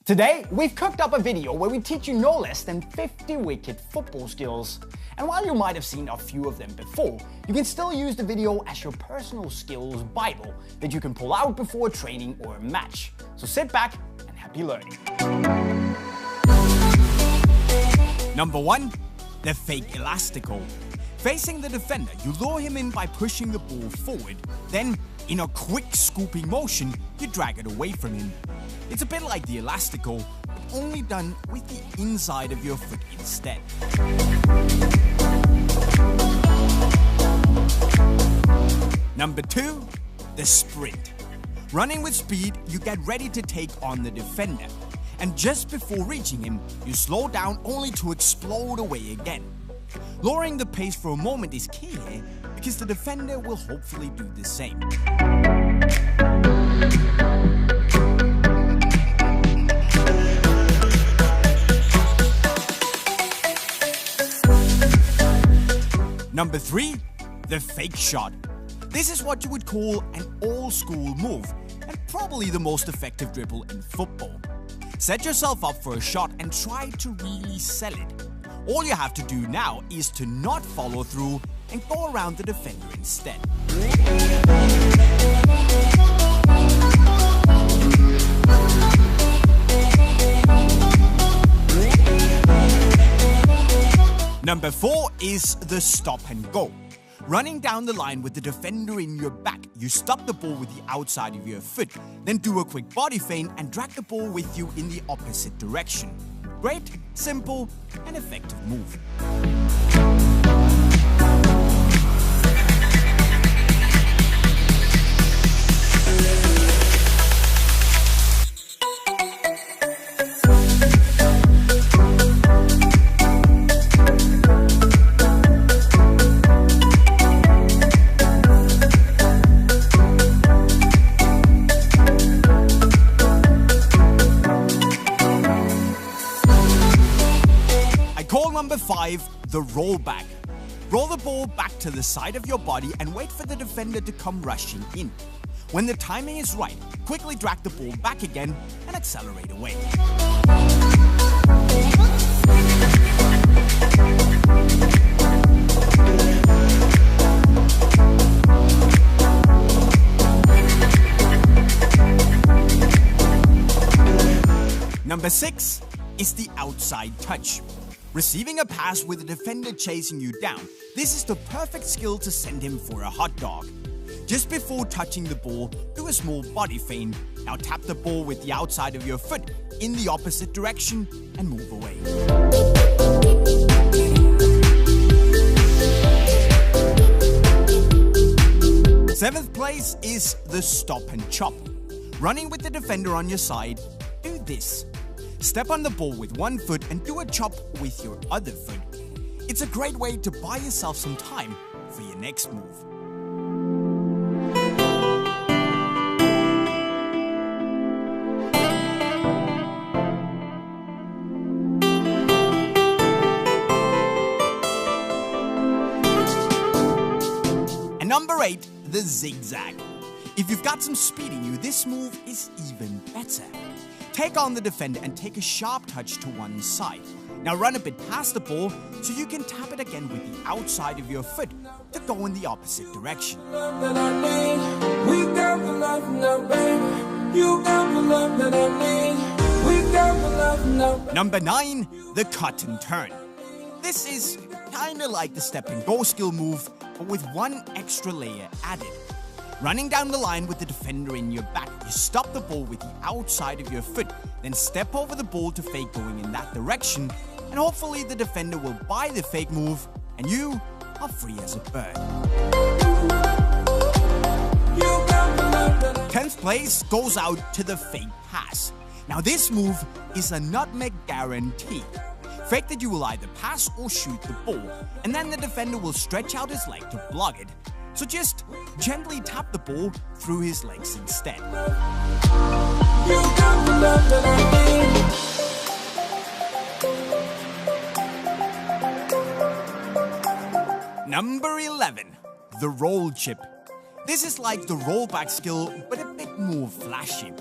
Today, we've cooked up a video where we teach you no less than 50 wicked football skills. And while you might have seen a few of them before, you can still use the video as your personal skills Bible that you can pull out before training or a match. So sit back and happy learning. Number 1. The fake elastico. Facing the defender, you lure him in by pushing the ball forward. Then, in a quick scooping motion, you drag it away from him. It's a bit like the elastico, but only done with the inside of your foot instead. Number 2. The sprint. Running with speed, you get ready to take on the defender. And just before reaching him, you slow down only to explode away again. Lowering the pace for a moment is key here, because the defender will hopefully do the same. Number 3. The fake shot. This is what you would call an old-school move, and probably the most effective dribble in football. Set yourself up for a shot and try to really sell it. All you have to do now is to not follow through and go around the defender instead. Number 4 is the stop and go. Running down the line with the defender in your back, you stop the ball with the outside of your foot, then do a quick body feint and drag the ball with you in the opposite direction. Great, simple, and effective move. Number 5, the rollback. Roll the ball back to the side of your body and wait for the defender to come rushing in. When the timing is right, quickly drag the ball back again and accelerate away. Number 6 is the outside touch. Receiving a pass with a defender chasing you down, this is the perfect skill to send him for a hot dog. Just before touching the ball, do a small body feint. Now tap the ball with the outside of your foot in the opposite direction and move away. Seventh place is the stop and chop. Running with the defender on your side, do this. Step on the ball with one foot and do a chop with your other foot. It's a great way to buy yourself some time for your next move. And number 8, the zigzag. If you've got some speed in you, this move is even better. Take on the defender and take a sharp touch to one side. Now run a bit past the ball so you can tap it again with the outside of your foot to go in the opposite direction. Number 9, the cut and turn. This is kinda like the step and go skill move, but with one extra layer added. Running down the line with the defender in your back, you stop the ball with the outside of your foot, then step over the ball to fake going in that direction, and hopefully the defender will buy the fake move, and you are free as a bird. 10th place goes out to the fake pass. Now this move is a nutmeg guarantee. Fake that you will either pass or shoot the ball, and then the defender will stretch out his leg to block it. So just gently tap the ball through his legs instead. Number 11, the roll chip. This is like the rollback skill, but a bit more flashy.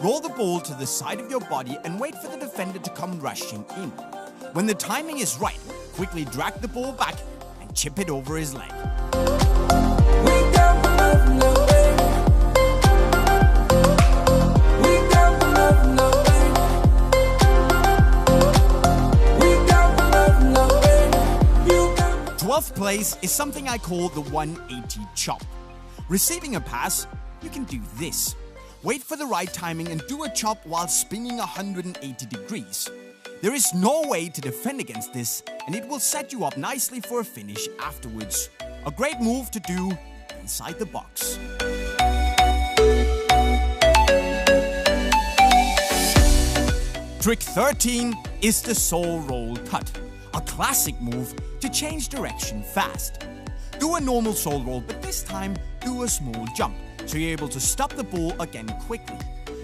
roll the ball to the side of your body and wait for the defender to come rushing in. When the timing is right, quickly drag the ball back and chip it over his leg. 12th place is something I call the 180 chop. Receiving a pass, you can do this. Wait for the right timing and do a chop while spinning 180 degrees. There is no way to defend against this, and it will set you up nicely for a finish afterwards. A great move to do inside the box. Trick 13 is the soul roll cut, a classic move to change direction fast. Do a normal soul roll, but this time do a small jump, so you're able to stop the ball again quickly.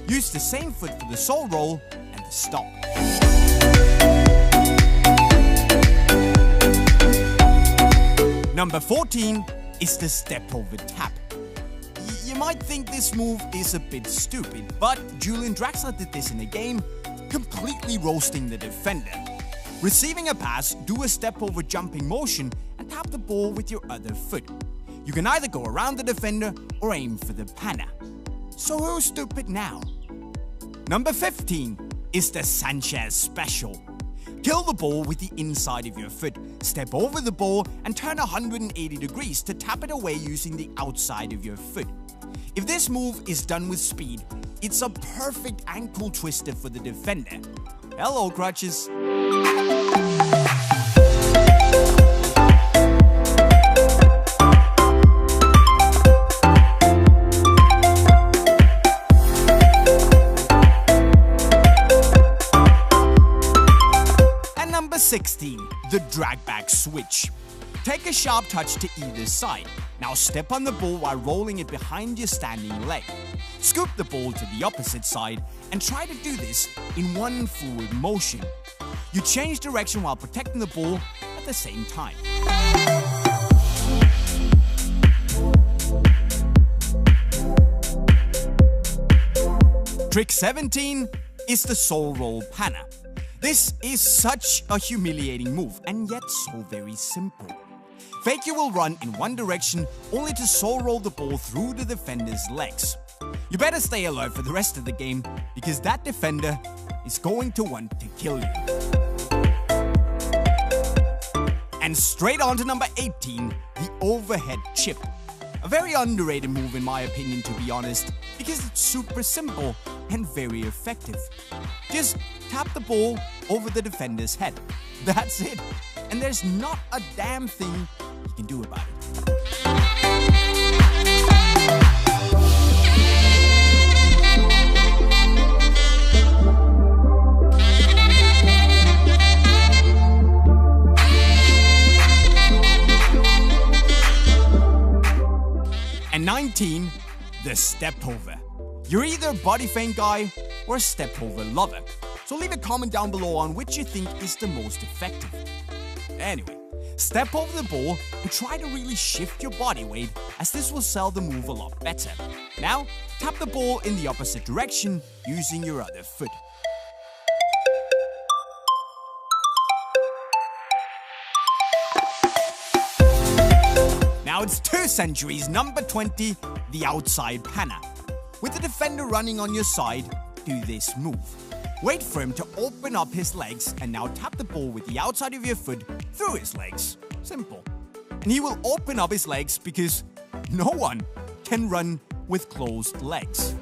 Use the same foot for the soul roll and the stop. Number 14 is the step over tap. You might think this move is a bit stupid, but Julian Draxler did this in a game, completely roasting the defender. Receiving a pass, do a step over jumping motion and tap the ball with your other foot. You can either go around the defender or aim for the panna. So who's stupid now? Number 15 is the Sanchez special. Kill the ball with the inside of your foot, step over the ball and turn 180 degrees to tap it away using the outside of your foot. If this move is done with speed, it's a perfect ankle twister for the defender. Hello, crutches. And number 16, the drag back switch. Take a sharp touch to either side. Now step on the ball while rolling it behind your standing leg. Scoop the ball to the opposite side and try to do this in one fluid motion. You change direction while protecting the ball at the same time. Trick 17 is the soul roll panna. This is such a humiliating move and yet so very simple. Faker will run in one direction only to soul roll the ball through the defender's legs. You better stay alert for the rest of the game because that defender is going to want to kill you. And straight on to number 18, the overhead chip. A very underrated move in my opinion, to be honest, because it's super simple and very effective. Just tap the ball over the defender's head. That's it. And there's not a damn thing you can do about it. And 19, the step over. You're either a body feint guy or a step over lover. So leave a comment down below on which you think is the most effective. Anyway, step over the ball and try to really shift your body weight, as this will sell the move a lot better. Now, tap the ball in the opposite direction using your other foot. Now it's 2 centuries, number 20, the outside panna. With the defender running on your side, do this move. Wait for him to open up his legs and now tap the ball with the outside of your foot through his legs. Simple. And he will open up his legs because no one can run with closed legs.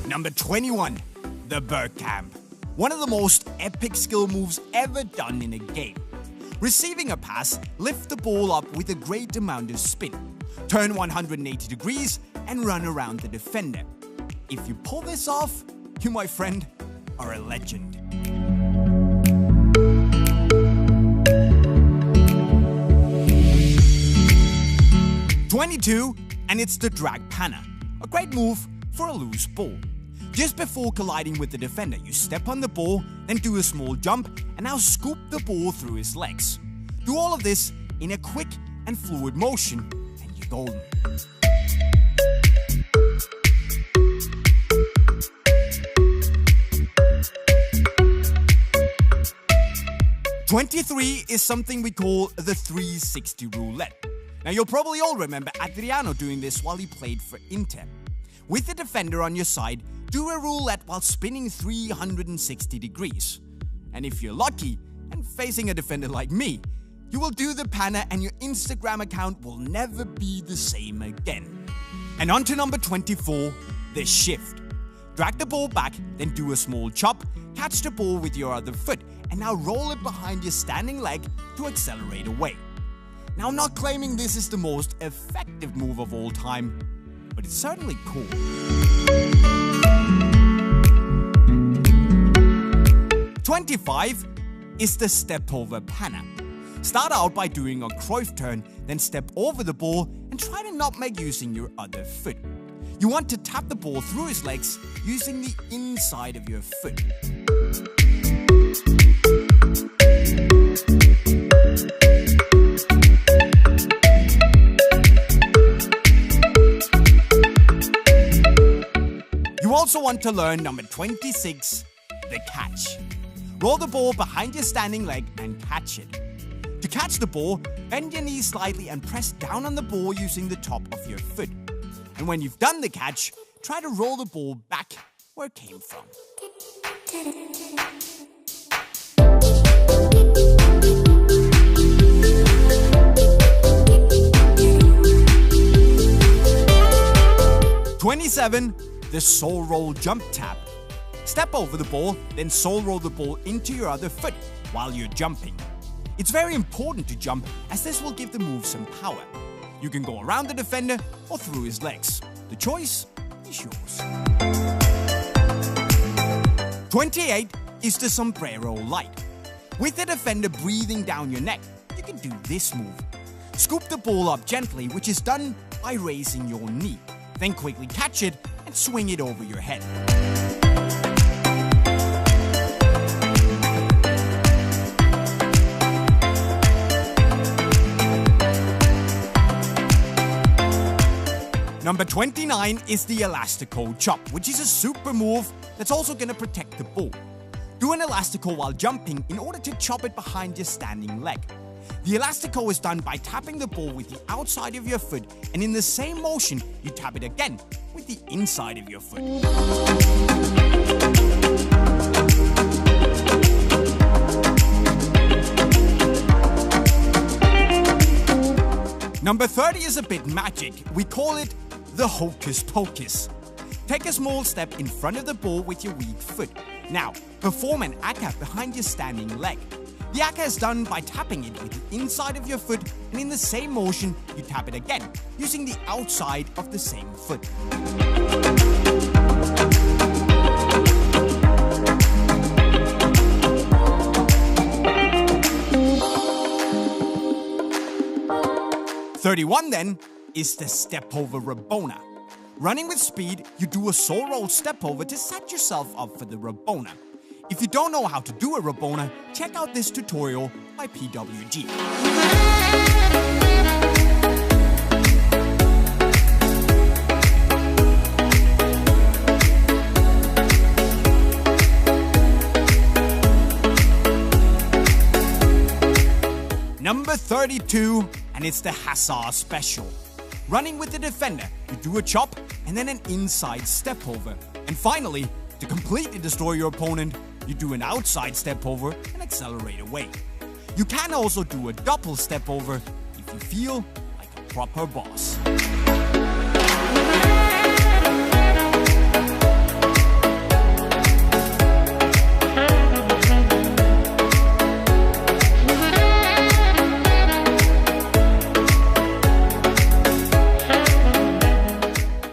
Number 21, the Bergkamp. One of the most epic skill moves ever done in a game. Receiving a pass, lift the ball up with a great amount of spin. Turn 180 degrees and run around the defender. If you pull this off, you, my friend, are a legend. #22, and it's the drag panna. A great move for a loose ball. Just before colliding with the defender, you step on the ball, then do a small jump, and now scoop the ball through his legs. Do all of this in a quick and fluid motion, and you're golden. #23 is something we call the 360 roulette. Now you'll probably all remember Adriano doing this while he played for Inter. With the defender on your side, do a roulette while spinning 360 degrees. And if you're lucky, and facing a defender like me, you will do the panna and your Instagram account will never be the same again. And on to number 24, the shift. Drag the ball back, then do a small chop, catch the ball with your other foot, and now roll it behind your standing leg to accelerate away. Now I'm not claiming this is the most effective move of all time, but it's certainly cool. #25 is the step over panna. Start out by doing a Cruyff turn, then step over the ball and try to not make using your other foot. You want to tap the ball through his legs using the inside of your foot. You also want to learn number 26, the catch. Roll the ball behind your standing leg and catch it. To catch the ball, bend your knees slightly and press down on the ball using the top of your foot. And when you've done the catch, try to roll the ball back where it came from. #27, the soul roll jump tap. Step over the ball, then soul roll the ball into your other foot while you're jumping. It's very important to jump as this will give the move some power. You can go around the defender or through his legs. The choice is yours. #28 is the sombrero light. With the defender breathing down your neck, you can do this move. Scoop the ball up gently, which is done by raising your knee. Then quickly catch it and swing it over your head. Number 29 is the elastico chop, which is a super move that's also going to protect the ball. Do an elastico while jumping in order to chop it behind your standing leg. The elastico is done by tapping the ball with the outside of your foot, and in the same motion, you tap it again with the inside of your foot. Number 30 is a bit magic. We call it the hocus pocus. Take a small step in front of the ball with your weak foot. Now, perform an aka behind your standing leg. The aka is done by tapping it with the inside of your foot, and in the same motion, you tap it again, using the outside of the same foot. #31 then is the step over Rabona. Running with speed, you do a soul roll step over to set yourself up for the Rabona. If you don't know how to do a Rabona, check out this tutorial by PWG. Number 32, and it's the Hazard special. Running with the defender, you do a chop and then an inside step over. And finally, to completely destroy your opponent, you do an outside step over and accelerate away. You can also do a double step over if you feel like a proper boss.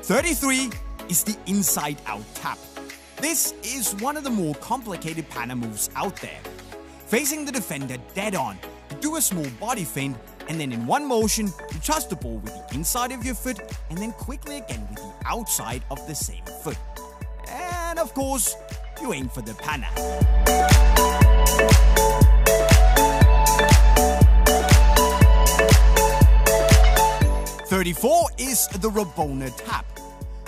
#33 is the inside-out tap. This is one of the more complicated panna moves out there. Facing the defender dead on, you do a small body feint, and then in one motion, you toss the ball with the inside of your foot, and then quickly again with the outside of the same foot. And of course, you aim for the panna. 34 is the Rabona tap.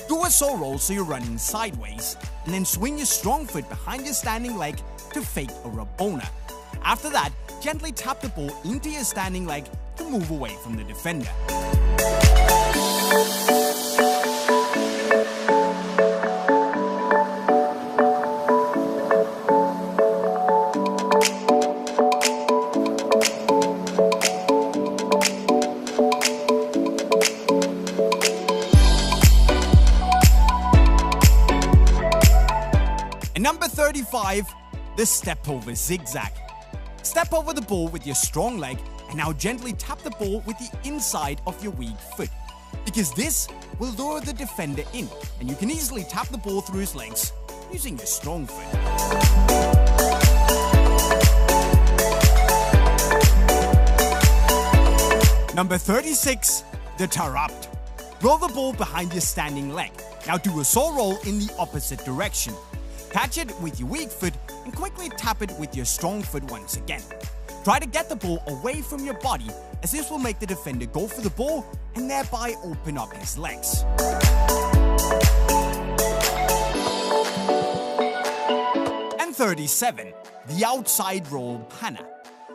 Do a saw roll so you're running sideways, and then swing your strong foot behind your standing leg to fake a Rabona. After that, gently tap the ball into your standing leg to move away from the defender. And number 35, the step over zigzag. Step over the ball with your strong leg and now gently tap the ball with the inside of your weak foot, because this will lure the defender in and you can easily tap the ball through his legs using your strong foot. Number 36, the tarapt. Roll the ball behind your standing leg. Now do a saw roll in the opposite direction. Catch it with your weak foot and quickly tap it with your strong foot once again. Try to get the ball away from your body, as this will make the defender go for the ball and thereby open up his legs. And 37, the outside roll panna.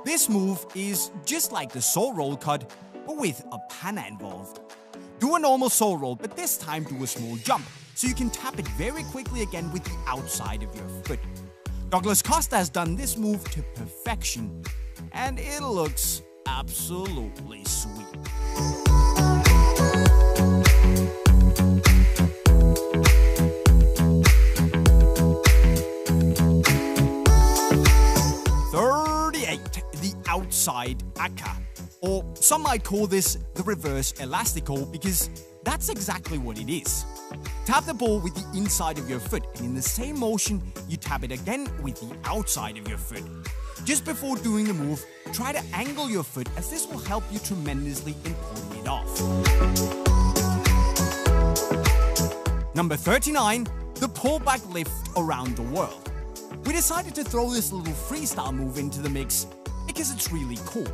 This move is just like the saw roll cut, but with a panna involved. Do a normal saw roll, but this time do a small jump, so you can tap it very quickly again with the outside of your foot. Douglas Costa has done this move to perfection, and it looks absolutely sweet. The outside aka, or some might call this the reverse elastico, because that's exactly what it is. Tap the ball with the inside of your foot, and in the same motion, you tap it again with the outside of your foot. Just before doing the move, try to angle your foot, as this will help you tremendously in pulling it off. Number 39, the pullback lift around the world. We decided to throw this little freestyle move into the mix because it's really cool.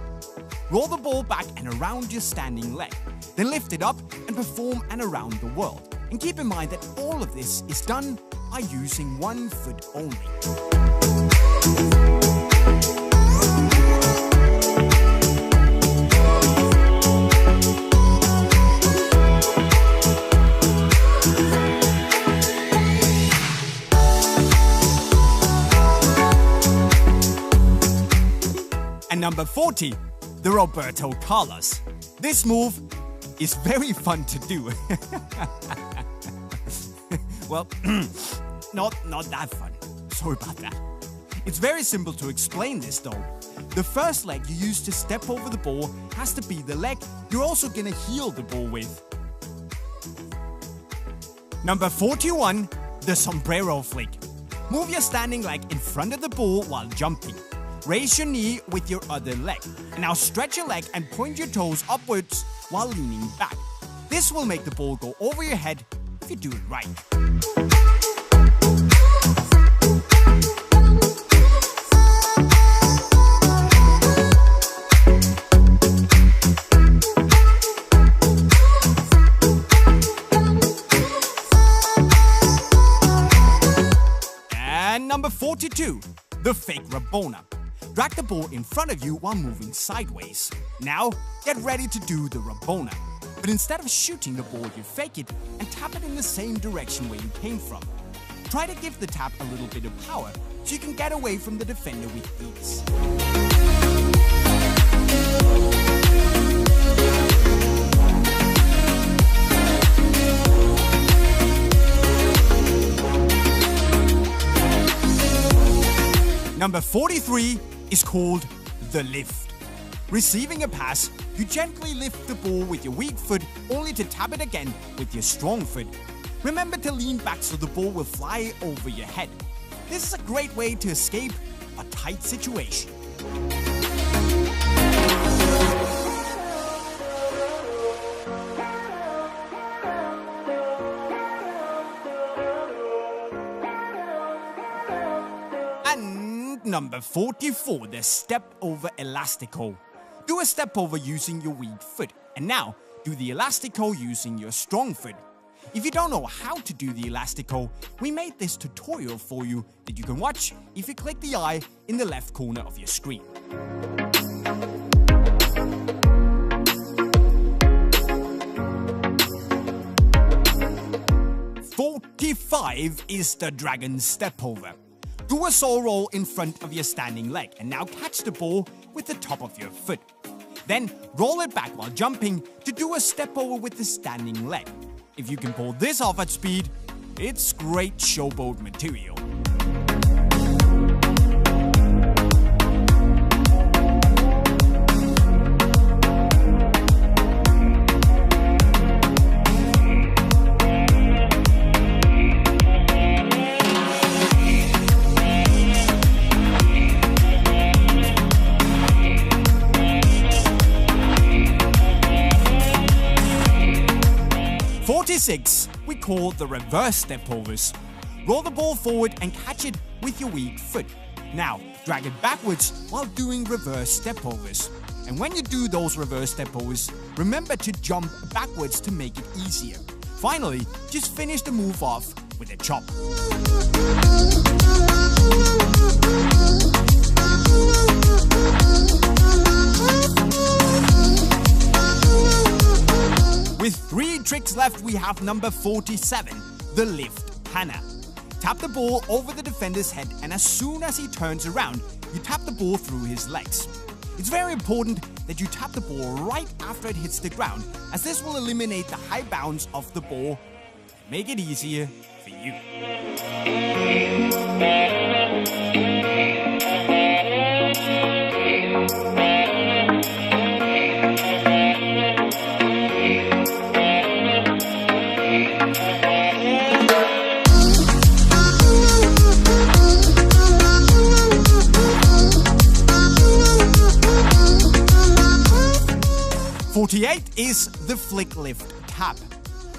Roll the ball back and around your standing leg, then lift it up and perform an around the world. And keep in mind that all of this is done by using one foot only. And number 40, the Roberto Carlos. This move is very fun to do. Well, not that fun. Sorry about that. It's very simple to explain this though. The first leg you use to step over the ball has to be the leg you're also gonna heel the ball with. Number 41, the sombrero flick. Move your standing leg in front of the ball while jumping. Raise your knee with your other leg. And now stretch your leg and point your toes upwards while leaning back. This will make the ball go over your head if you do it right. And number 42, the fake Rabona. Drag the ball in front of you while moving sideways. Now, get ready to do the Rabona. But instead of shooting the ball, you fake it and tap it in the same direction where you came from. Try to give the tap a little bit of power so you can get away from the defender with ease. Number 43 is called the lift. Receiving a pass, you gently lift the ball with your weak foot only to tap it again with your strong foot. Remember to lean back so the ball will fly over your head. This is a great way to escape a tight situation. And number 44, the step over elastico. Do a step over using your weak foot. And now, do the elastico using your strong foot. If you don't know how to do the elastico, we made this tutorial for you that you can watch if you click the eye in the left corner of your screen. "45 is the dragon step over. Do a saw roll in front of your standing leg and now catch the ball with the top of your foot. Then roll it back while jumping to do a step over with the standing leg. If you can pull this off at speed, it's great showboat material." "46 we call the reverse step overs. Roll the ball forward and catch it with your weak foot. Now, drag it backwards while doing reverse step overs. And when you do those reverse step overs, remember to jump backwards to make it easier. Finally, just finish the move off with a chop." With 3 tricks left, we have number 47, the lift panna. Tap the ball over the defender's head, and as soon as he turns around, you tap the ball through his legs. It's very important that you tap the ball right after it hits the ground, as this will eliminate the high bounce of the ball and make it easier for you. "48 is the flick lift tap.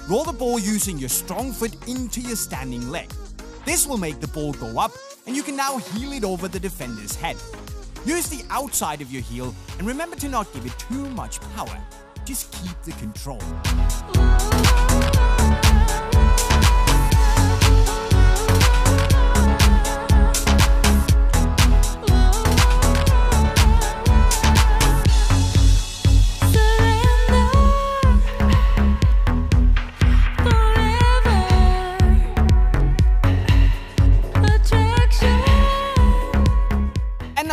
Roll the ball using your strong foot into your standing leg. This will make the ball go up, and you can now heel it over the defender's head. Use the outside of your heel, and remember to not give it too much power. Just keep the control."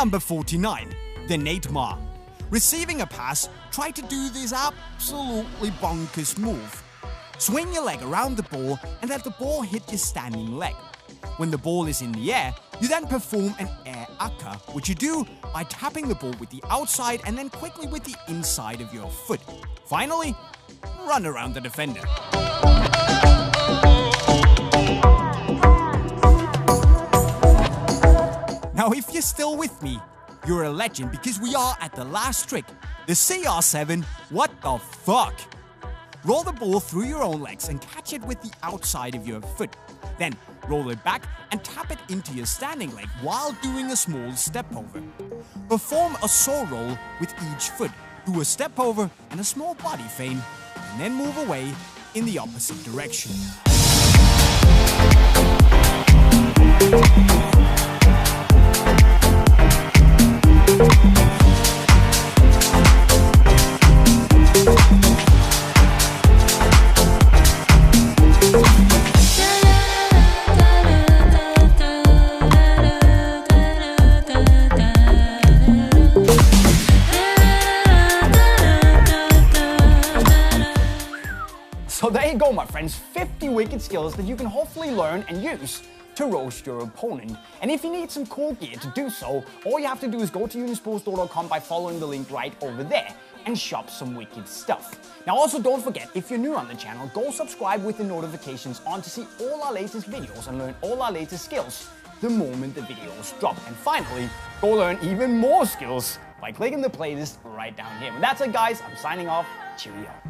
Number 49, the Neymar. Receiving a pass, try to do this absolutely bonkers move. Swing your leg around the ball and let the ball hit your standing leg. When the ball is in the air, you then perform an air akka, which you do by tapping the ball with the outside and then quickly with the inside of your foot. Finally, run around the defender. Now, if you're still with me, you're a legend because we are at the last trick, the CR7 what the fuck. Roll the ball through your own legs and catch it with the outside of your foot. Then roll it back and tap it into your standing leg while doing a small step over. Perform a saw roll with each foot. Do a step over and a small body feint, and then move away in the opposite direction. So there you go, my friends, 50 wicked skills that you can hopefully learn and use to roast your opponent. And if you need some cool gear to do so, all you have to do is go to unisportstore.com by following the link right over there and shop some wicked stuff. Now also don't forget, if you're new on the channel, go subscribe with the notifications on to see all our latest videos and learn all our latest skills the moment the videos drop. And finally, go learn even more skills by clicking the playlist right down here. But that's it, guys. I'm signing off. Cheerio.